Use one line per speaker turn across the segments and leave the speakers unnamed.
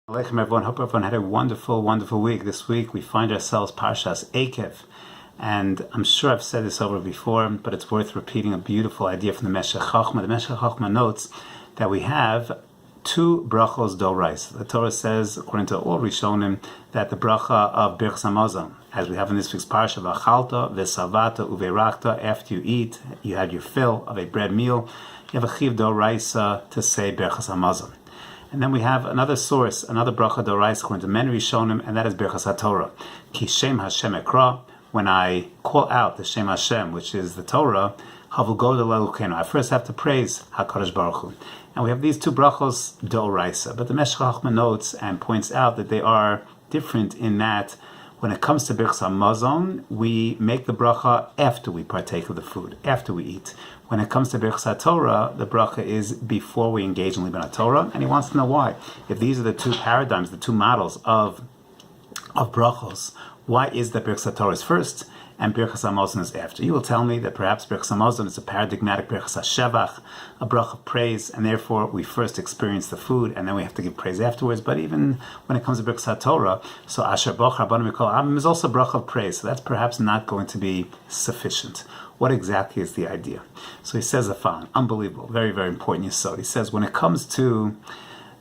Aleichem everyone. Hope everyone had a wonderful, wonderful week. This week we find ourselves Parshas Ekev, and I'm sure I've said this over before, but it's worth repeating. A beautiful idea from the Meshech Chochma. The Meshech Chochma notes that we have two brachos d'oraisa. The Torah says, according to all Rishonim, that the bracha of Birchas Hamazon, as we have in this week's parsha, v'achalta v'savata uveirachta, after you eat, you had your fill of a bread meal, you have a chiv d'oraisa to say Birchas Hamazon. And then we have another source, another bracha d'oraisa according to many Rishonim, and that is Birchas HaTorah. Ki Shem Hashem Ekra, when I call out the Shem Hashem, which is the Torah, Havugoda Lelukenu, I first have to praise HaKadosh Baruch Hu. And we have these two brachos d'oraisa, but the Meshech Chochma notes and points out that they are different in that when it comes to Birchas Hamazon, we make the bracha after we partake of the food, after we eat. When it comes to Birchas HaTorah, the bracha is before we engage in Liban HaTorah, and he wants to know why. If these are the two paradigms, the two models of brachos, why is that Birchas HaTorah is first and Birchas Hamazon is after? You will tell me that perhaps Birchas Hamazon is a paradigmatic Birchas HaShevach, a bracha of praise, and therefore we first experience the food and then we have to give praise afterwards. But even when it comes to Birchas HaTorah, so Asher Boch Rabbanim Mikol Amim is also a bracha of praise, so that's perhaps not going to be sufficient. What exactly is the idea? So he says the following, unbelievable, very, very important yesod. He says, when it comes to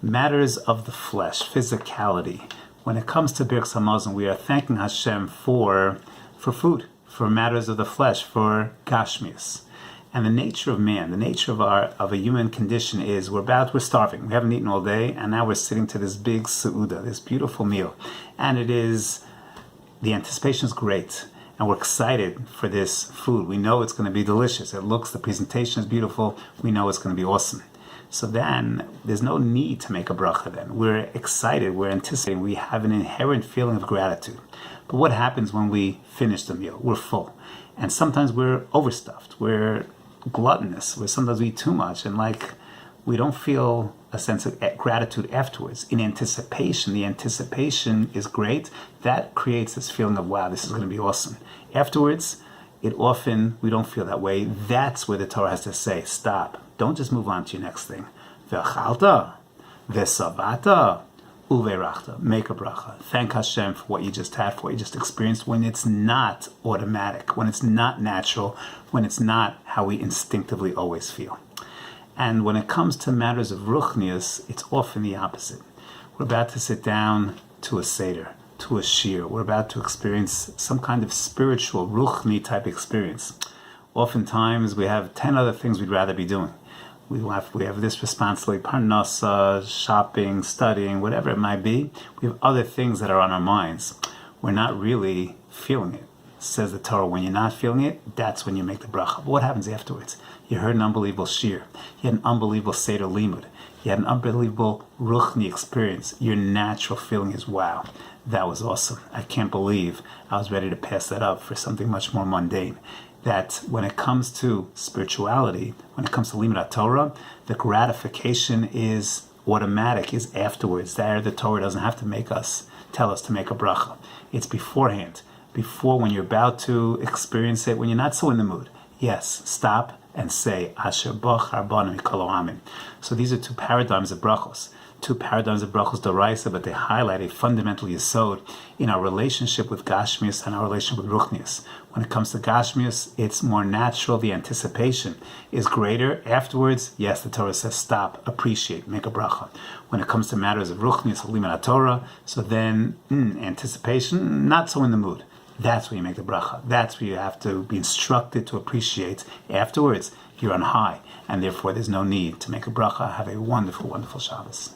matters of the flesh, physicality, when it comes to Birchas Hamazon, we are thanking Hashem for food, for matters of the flesh, for gashmius. And the nature of man, the nature of a human condition is we're starving. We haven't eaten all day, and now we're sitting to this big seuda, this beautiful meal. And the anticipation is great. And we're excited for this food. We know it's going to be delicious. The presentation is beautiful. We know it's going to be awesome. So then, there's no need to make a bracha then. We're excited, we're anticipating, we have an inherent feeling of gratitude. But what happens when we finish the meal? We're full. And sometimes we're overstuffed, we're gluttonous, sometimes we eat too much, and we don't feel a sense of gratitude afterwards. In anticipation, the anticipation is great. That creates this feeling of, wow, this is going to be awesome. Afterwards, we don't feel that way. That's where the Torah has to say, stop. Don't just move on to your next thing. V'achalta, v'savata, uveirachta. Make a bracha. Thank Hashem for what you just had, for what you just experienced, when it's not automatic, when it's not natural, when it's not how we instinctively always feel. And when it comes to matters of ruchnius, it's often the opposite. We're about to sit down to a seder, to a shir. We're about to experience some kind of spiritual, ruchni type experience. Oftentimes we have 10 other things we'd rather be doing. We have this responsibility, parnasa, shopping, studying, whatever it might be. We have other things that are on our minds. We're not really feeling it. Says the Torah, when you're not feeling it, that's when you make the bracha. But what happens afterwards? You heard an unbelievable shir. You had an unbelievable seder limud. You had an unbelievable ruchni experience. Your natural feeling is, wow, that was awesome. I can't believe I was ready to pass that up for something much more mundane. That when it comes to spirituality, when it comes to limud Torah, the gratification is automatic, is afterwards. There, the Torah doesn't have to tell us to make a bracha. It's beforehand. Before, when you're about to experience it, when you're not so in the mood. Yes, stop and say, Asher Boch Rabbanim Mikol Amim. So these are two paradigms of brachos. Two paradigms of brachos d'oraisa, but they highlight a fundamental yesod in our relationship with gashmius and our relationship with ruchnius. When it comes to gashmius, it's more natural. The anticipation is greater. Afterwards, yes, the Torah says stop, appreciate, make a bracha. When it comes to matters of ruchnius, liman Torah, so then anticipation, not so in the mood. That's where you make the bracha. That's where you have to be instructed to appreciate. Afterwards, you're on high, and therefore there's no need to make a bracha. Have a wonderful, wonderful Shabbos.